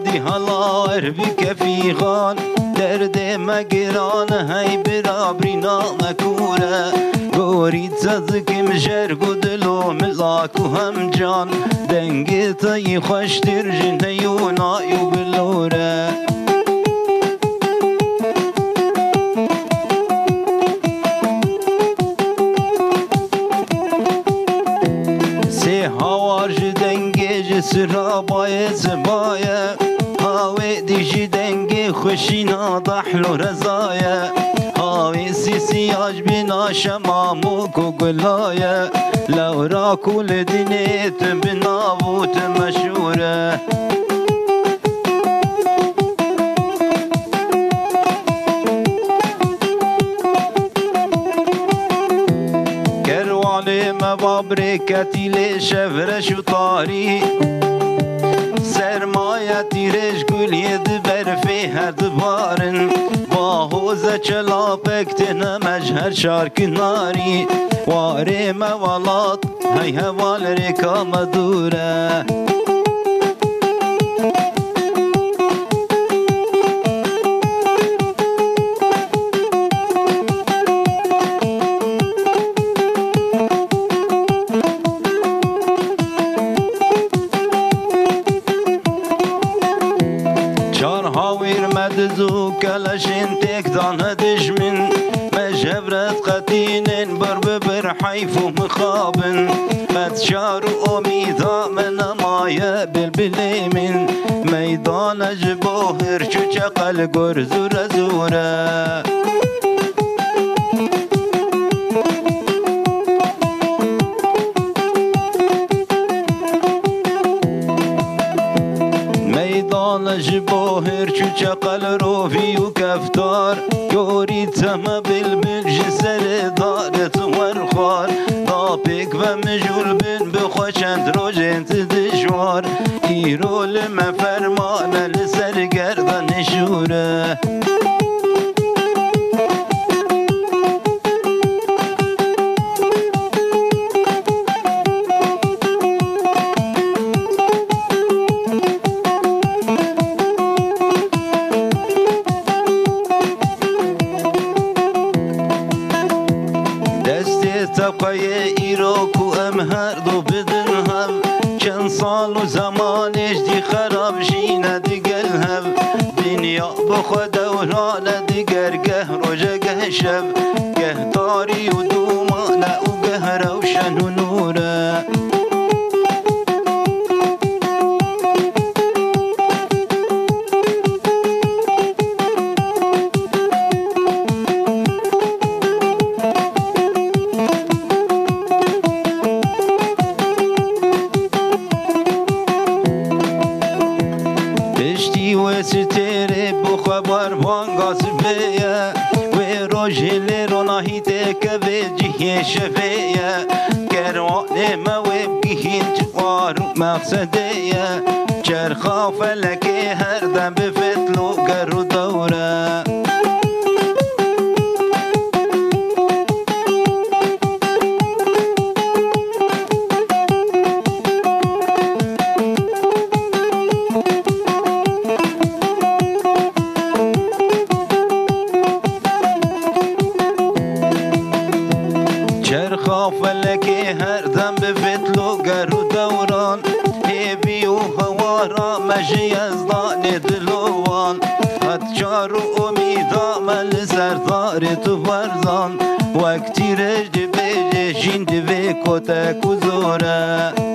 شادی هلاور بکفی خان درد مگران هی برابری نامکوره گوری تزکم جرگ و دلو ملاک و هم جان دنگی تایی خوش در جنه و نای و بلوره سه هوار جدنگی جسرا باید زبایه هاوی دیجی دنگی خوشی نادحل و رزایه هاوی سیاج بنا شماموک و گلایه لورا کل دینیت بنابوت مشهوره کروانی مبابرکتی لی شفرش و تاری سرمایه تیرش گلید برفی هر دبارن با حوزه چلاپکتن مجهر شارک ناری واری موالات هی هوال رکام دوره مدزو كلاشين تيك دان دجمن مجبرت قتينين بر حيف ومخابن متشار أميدا من مايا بالبلي من ميدان جبوهر شو شقل قرزور زورا ميدان جبوهر شو شقل روفي وكفتار يوري تما بالبلج سر دارت ورخار طابق ومجول بن بخوشند روجنت دشوار ايرو لما فرمان لسر گردن شوره تبقای ایراک و ام هر دو بدن هم چند سال و زمانش دی خراب شینه دیگل هم دنیا بخوا دورانه دیگر گه روژه گه شب گه تاری و دومانه و گه روشن و نوره ستره بخبر وانگاز بیا و روژل روناهی تکه و جیه شفیه کروان موب گیهین توار مقصده چرخا فلکه هر دم به فتلو گرو دوره فلکی هر دم به فتلو گرو دوران هیبی و هوارا مجی از دان دلوان حد چار و امیدا مل سردار تو برزان وقتی رجد بیجه جیند و کتک و زوره